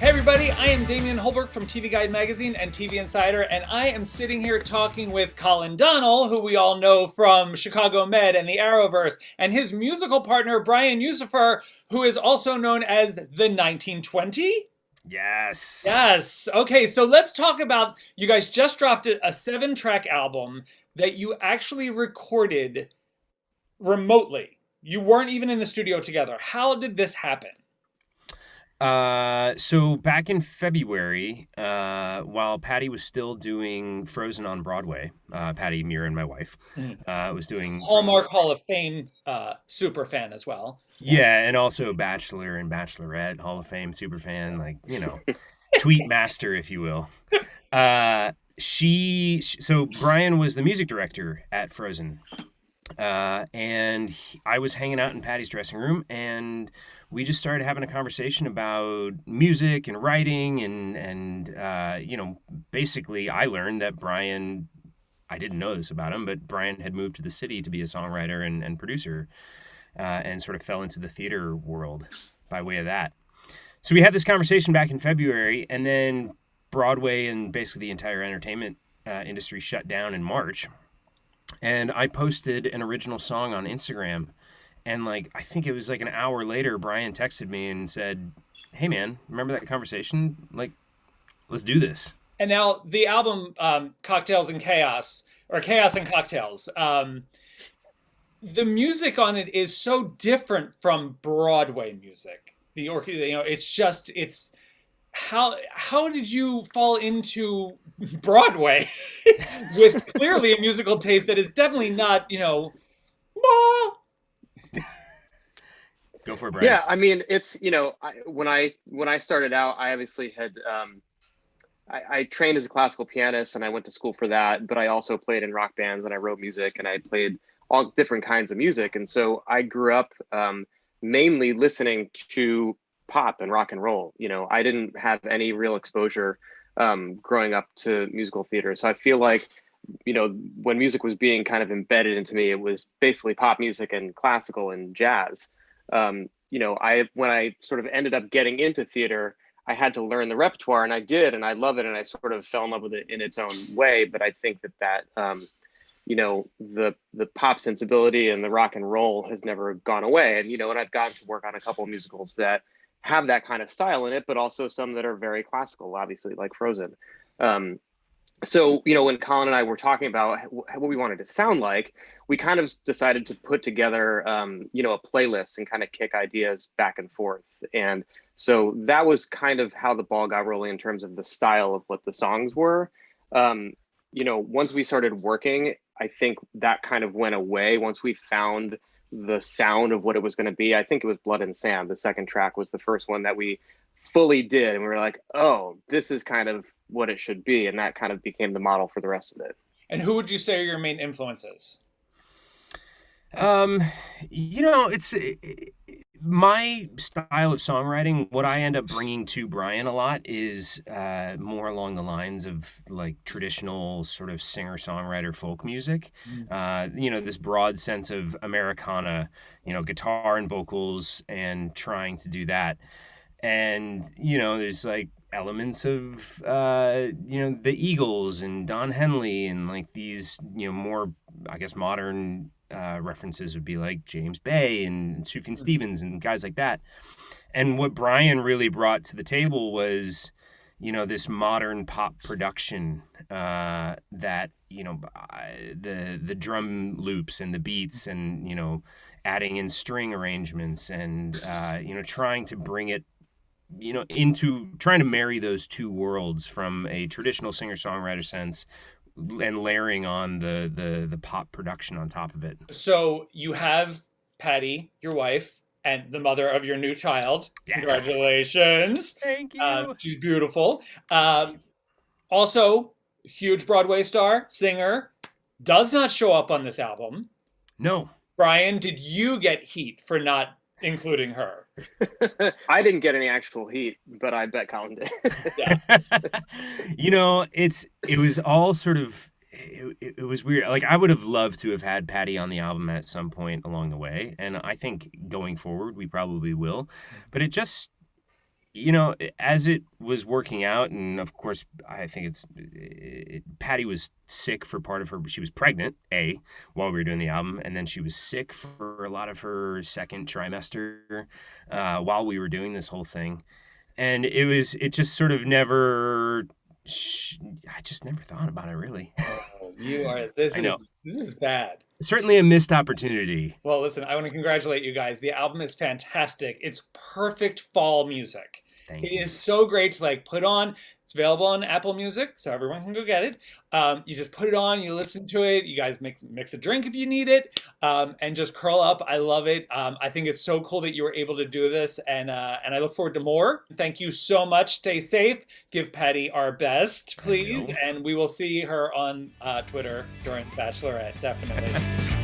Hey everybody, I am Damian Holbrook from TV Guide Magazine and TV Insider, and I am sitting here talking with Colin Donnell, who we all know from Chicago Med and the Arrowverse, and his musical partner Brian Usifer, who is also known as the 1920. Yes. Yes. Okay, so let's talk about, you guys just dropped a 7-track album that you actually recorded remotely. You weren't even in the studio together. How did this happen? So back in February, while Patty was still doing Frozen on Broadway, Patty, Mira, and my wife, was doing Hallmark Hall of Fame super fan as well. Yeah, and also Bachelor and Bachelorette Hall of Fame super fan, like, tweet master, if you will. So Brian was the music director at Frozen. And I was hanging out in Patty's dressing room, and we just started having a conversation about music and writing, and basically I learned that Brian, I didn't know this about him, but Brian had moved to the city to be a songwriter and producer, and sort of fell into the theater world by way of that. So we had this conversation back in February, and then Broadway and basically the entire entertainment industry shut down in March. And I posted an original song on Instagram, and I think it was an hour later, Brian texted me and said, "Hey man, remember that conversation? Let's do this." And now the album Cocktails and Chaos, or Chaos and Cocktails, the music on it is so different from Broadway music. It's how did you fall into Broadway with clearly a musical taste that is definitely not, Go for it, Brian. Yeah, I mean, it's, when I started out, I obviously had, I trained as a classical pianist and I went to school for that, but I also played in rock bands and I wrote music and I played all different kinds of music. And so I grew up mainly listening to pop and rock and roll. I didn't have any real exposure growing up to musical theater. So I feel like, when music was being kind of embedded into me, it was basically pop music and classical and jazz. When I sort of ended up getting into theater, I had to learn the repertoire, and I did, and I love it, and I sort of fell in love with it in its own way. But I think that the pop sensibility and the rock and roll has never gone away. And and I've gotten to work on a couple of musicals that have that kind of style in it, but also some that are very classical, obviously, like Frozen. So, when Colin and I were talking about what we wanted to sound like, we kind of decided to put together, a playlist and kind of kick ideas back and forth. And so that was kind of how the ball got rolling in terms of the style of what the songs were. Once we started working, I think that kind of went away once we found the sound of what it was going to be. I think it was Blood and Sand. The second track was the first one that we fully did. And we were like, oh, this is kind of what it should be. And that kind of became the model for the rest of it. And who would you say are your main influences? It's my style of songwriting. What I end up bringing to Brian a lot is more along the lines of traditional sort of singer-songwriter folk music. This broad sense of Americana, guitar and vocals, and trying to do that. And there's elements of the Eagles and Don Henley, and these more, I guess, modern references would be like James Bay and Sufjan Stevens and guys like that. And what Brian really brought to the table was this modern pop production that the drum loops and the beats, and adding in string arrangements, and trying to bring it into trying to marry those two worlds from a traditional singer-songwriter sense, and layering on the pop production on top of it. So you have Patty, your wife, and the mother of your new child. Yeah. Congratulations. Thank you. She's beautiful. Also, huge Broadway star, singer, does not show up on this album. No. Brian, did you get heat for not including her? I didn't get any actual heat, but I bet Colin did. Yeah. It was all sort of, it was weird. I would have loved to have had Patty on the album at some point along the way, and I think going forward we probably will. But it just you know, as it was working out, and of course, I think Patty was sick for part of her. She was pregnant, while we were doing the album, and then she was sick for a lot of her second trimester while we were doing this whole thing, and it just sort of never. I just never thought about it really. Oh, I know. this is bad. Certainly a missed opportunity. Well, listen, I want to congratulate you guys. The album is fantastic. It's perfect fall music. Thank It you. is so great to like put on. It's available on Apple Music, so everyone can go get it. You just put it on, you listen to it. You guys mix a drink if you need it, and just curl up. I love it. I think it's so cool that you were able to do this, and I look forward to more. Thank you so much. Stay safe. Give Patty our best, please, and we will see her on Twitter during Bachelorette, definitely.